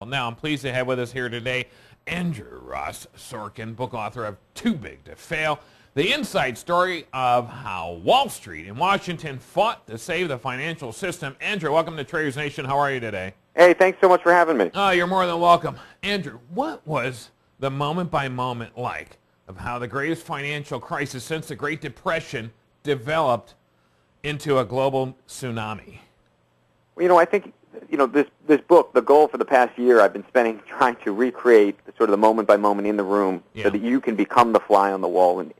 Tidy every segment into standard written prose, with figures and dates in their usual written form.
Well, now I'm pleased to have with us here today Andrew Ross Sorkin, book author of Too Big to Fail, the inside story of how Wall Street in Washington fought to save the financial system. Andrew, welcome to Traders Nation. How are you today? Hey, thanks so much for having me. Oh, you're more than welcome. Andrew, what was the moment-by-moment like of how the greatest financial crisis since the Great Depression developed into a global tsunami? Well, I think, this book, the goal for the past year I've been spending trying to recreate sort of the moment-by-moment in the room so that you can become the fly on the wall. And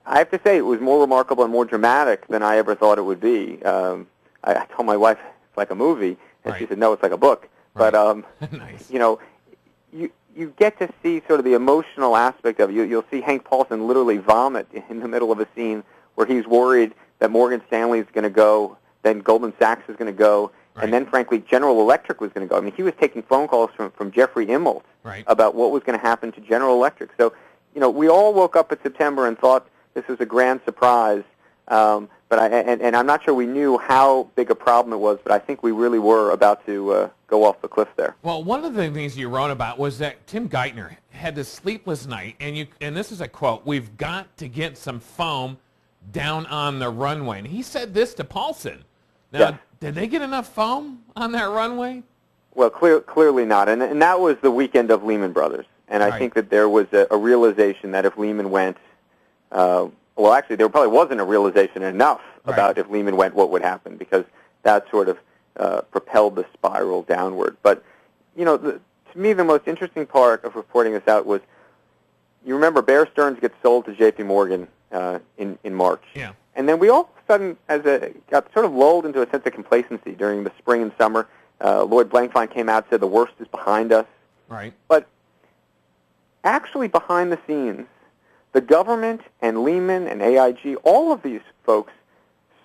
I have to say, it was more remarkable and more dramatic than I ever thought it would be. I told my wife it's like a movie, and she said, no, it's like a book. Right. But, nice. You get to see sort of the emotional aspect of it. You'll see Hank Paulson literally vomit in the middle of a scene where he's worried that Morgan Stanley is going to go, then Goldman Sachs is going to go, and then, frankly, General Electric was going to go. I mean, he was taking phone calls from Jeffrey Immelt about what was going to happen to General Electric. So, we all woke up in September and thought this was a grand surprise. But I'm not sure we knew how big a problem it was, but I think we really were about to go off the cliff there. Well, one of the things you wrote about was that Tim Geithner had this sleepless night, and this is a quote, "We've got to get some foam down on the runway." And he said this to Paulson. Now, did they get enough foam on that runway? Well, clearly not, and that was the weekend of Lehman Brothers. And I think that there was a realization that if Lehman went, well, actually, there probably wasn't a realization enough about if Lehman went, what would happen, because that sort of propelled the spiral downward. But, to me, the most interesting part of reporting this out was, you remember Bear Stearns gets sold to J.P. Morgan in March. Yeah. And then we all of a sudden got sort of lulled into a sense of complacency during the spring and summer. Lloyd Blankfein came out and said the worst is behind us. Right. But actually behind the scenes, the government and Lehman and AIG, all of these folks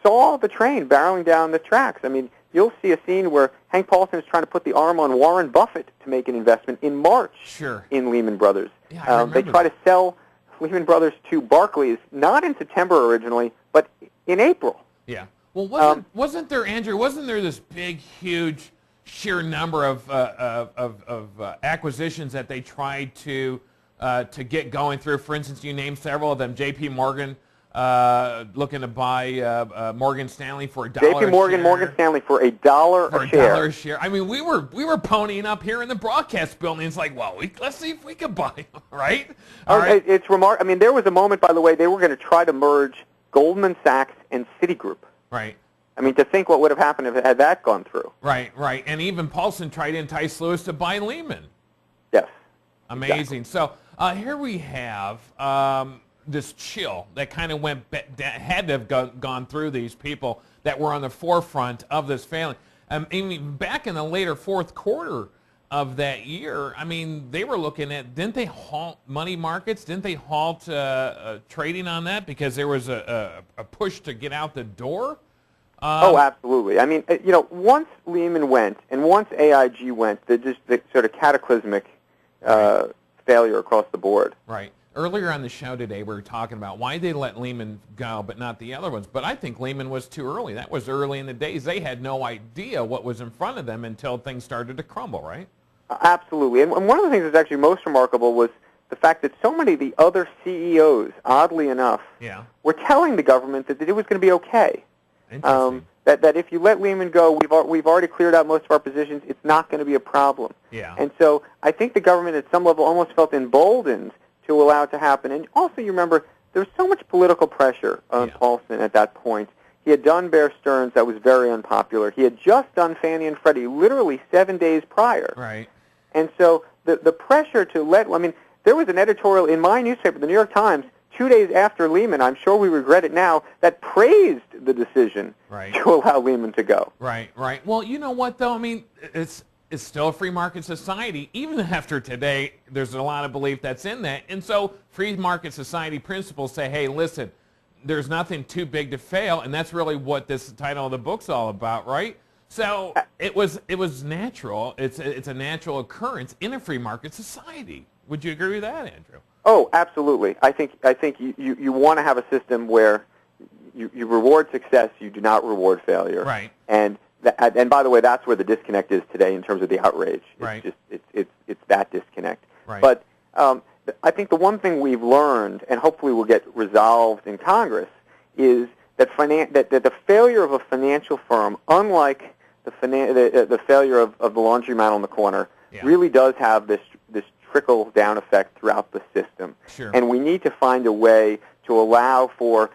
saw the train barreling down the tracks. I mean, you'll see a scene where Hank Paulson is trying to put the arm on Warren Buffett to make an investment in March in Lehman Brothers. Yeah, they try to sell Lehman Brothers to Barclays, not in September originally, but in April. Yeah. Well, wasn't there, Andrew, wasn't there this big, huge, sheer number of acquisitions that they tried to get going through? For instance, you named several of them. J.P. Morgan looking to buy Morgan Stanley for $1 J.P. Morgan, share. Morgan Stanley for $1 a share. $1 a share. I mean, we were ponying up here in the broadcast building. It's like, well, let's see if we can buy them, right? All right. It's remarkable. I mean, there was a moment, by the way, they were going to try to merge Goldman Sachs and Citigroup. Right. I mean, to think what would have happened if had that gone through. Right. And even Paulson tried to entice Lewis to buy Lehman. Yes. Amazing. Exactly. So here we have this chill that kind of had to have gone through these people that were on the forefront of this failing. Even back in the later fourth quarter of that year, I mean, they were looking at, didn't they halt money markets? Didn't they halt trading on that because there was a push to get out the door? Oh, absolutely. I mean, once Lehman went and once AIG went, the sort of cataclysmic failure across the board. Right. Earlier on the show today, we were talking about why they let Lehman go, but not the other ones. But I think Lehman was too early. That was early in the days. They had no idea what was in front of them until things started to crumble, right? Absolutely. And one of the things that's actually most remarkable was the fact that so many of the other CEOs, oddly enough, were telling the government that it was going to be okay. Interesting. That if you let Lehman go, we've already cleared out most of our positions. It's not going to be a problem. Yeah. And so I think the government at some level almost felt emboldened to allow it to happen. And also, you remember, there was so much political pressure on Paulson at that point. He had done Bear Stearns. That was very unpopular. He had just done Fannie and Freddie literally 7 days prior. Right. And so the pressure to let, I mean, there was an editorial in my newspaper, the New York Times, 2 days after Lehman, I'm sure we regret it now, that praised the decision to allow Lehman to go. Right. Well, you know what, though? I mean, it's still a free market society. Even after today, there's a lot of belief that's in that. And so free market society principles say, hey, listen, there's nothing too big to fail, and that's really what this title of the book's all about, right? So it was natural. It's a natural occurrence in a free market society. Would you agree with that, Andrew? Oh, absolutely. I think you want to have a system where you reward success, you do not reward failure. Right. And and by the way, that's where the disconnect is today in terms of the outrage. It's Right. just it's that disconnect. Right. But I think the one thing we've learned, and hopefully will get resolved in Congress, is that that the failure of a financial firm, unlike the failure of the laundromat on the corner, Yeah. really does have this trickle-down effect throughout the system. Sure. And we need to find a way to allow for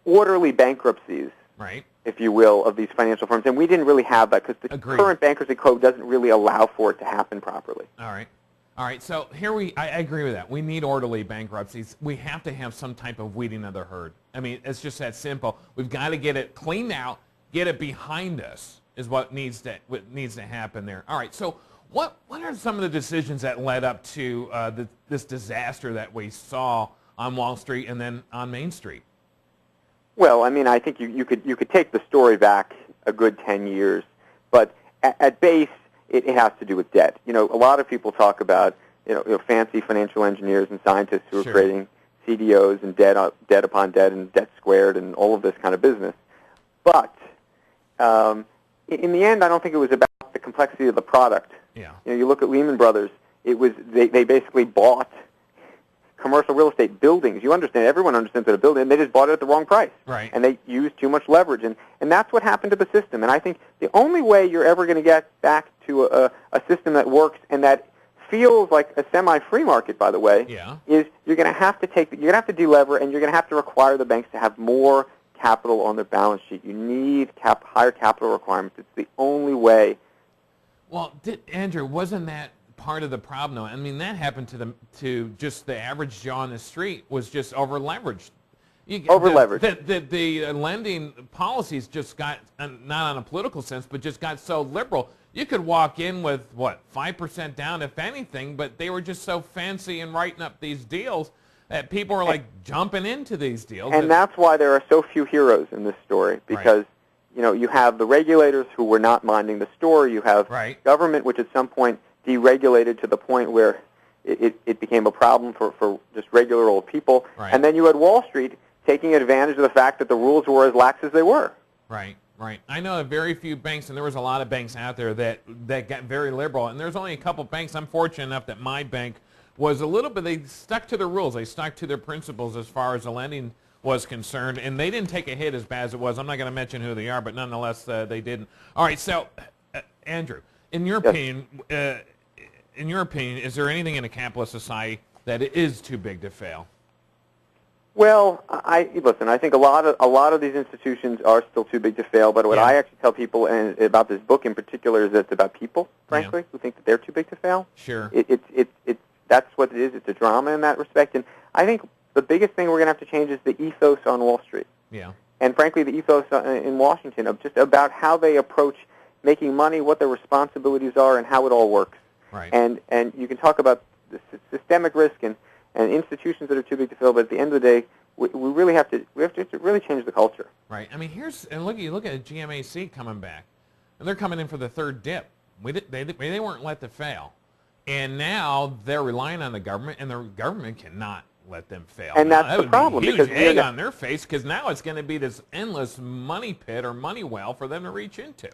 orderly bankruptcies, Right. if you will, of these financial firms. And we didn't really have that because the Agreed. current bankruptcy code doesn't really allow for it to happen properly. All right. All right. So here I agree with that. We need orderly bankruptcies. We have to have some type of weeding of the herd. I mean, it's just that simple. We've got to get it cleaned out, get it behind us is what needs to happen there. All right. So what are some of the decisions that led up to this disaster that we saw on Wall Street and then on Main Street? Well, I mean, I think you could take the story back a good 10 years, but at base, it has to do with debt. You know, a lot of people talk about fancy financial engineers and scientists who are Sure. creating CDOs and debt upon debt and debt squared and all of this kind of business. But in the end, I don't think it was about the complexity of the product. Yeah. You know, you look at Lehman Brothers. It was they basically bought commercial real estate buildings. You understand, everyone understands that a building, and they just bought it at the wrong price. Right. And they used too much leverage, and that's what happened to the system. And I think the only way you're ever going to get back to a system that works and that feels like a semi-free market, by the way, Yeah. is you're going to have to delever, and you're going to have to require the banks to have more capital on their balance sheet. You need higher capital requirements. It's the only way. Well, Andrew, wasn't that part of the problem, though? I mean, that happened to just the average Joe on the street was just over-leveraged. Over-leveraged. The lending policies just got, not on a political sense, but just got so liberal. You could walk in with, 5% down, if anything, but they were just so fancy in writing up these deals that people were like jumping into these deals. And that's why there are so few heroes in this story, because you have the regulators who were not minding the store. You have government, which at some point deregulated to the point where it became a problem for just regular old people. Right. And then you had Wall Street taking advantage of the fact that the rules were as lax as they were. Right, right. I know of very few banks, and there was a lot of banks out there that got very liberal. And there's only a couple banks. I'm fortunate enough that my bank was a little bit, they stuck to their rules. They stuck to their principles as far as the lending was concerned, and they didn't take a hit as bad as it was. I'm not going to mention who they are, but nonetheless, they didn't. All right, so, Andrew, in your opinion, is there anything in a capitalist society that is too big to fail? Well, listen. I think a lot of these institutions are still too big to fail. But what I actually tell people, and about this book in particular, is that it's about people, frankly, who think that they're too big to fail. Sure. That's what it is. It's a drama in that respect. And I think the biggest thing we're going to have to change is the ethos on Wall Street. Yeah. And frankly, the ethos in Washington of just about how they approach making money, what their responsibilities are, and how it all works. Right. And you can talk about the systemic risk and institutions that are too big to fail, but at the end of the day, we really have to really change the culture. Right. I mean, you look at GMAC coming back, and they're coming in for the third dip. They weren't let to fail, and now they're relying on the government, and the government cannot let them fail. And now, that's the problem, huge because egg on their face, because now it's going to be this endless money pit or money well for them to reach into.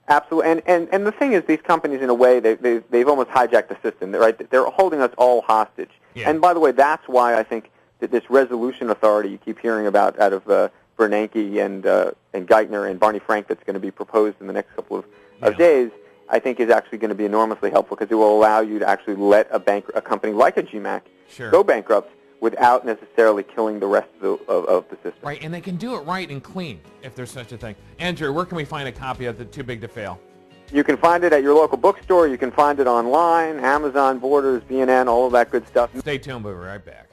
Absolutely, and the thing is, these companies, in a way, they've almost hijacked the system. Right? They're holding us all hostage. Yeah. And by the way, that's why I think that this resolution authority you keep hearing about out of Bernanke and Geithner and Barney Frank that's going to be proposed in the next couple of days, I think is actually going to be enormously helpful, because it will allow you to actually let a company like a GMAC go bankrupt without necessarily killing the rest of the system. Right, and they can do it right and clean, if there's such a thing. Andrew, where can we find a copy of the Too Big to Fail? You can find it at your local bookstore. You can find it online, Amazon, Borders, B&N, all of that good stuff. Stay tuned. We'll be right back.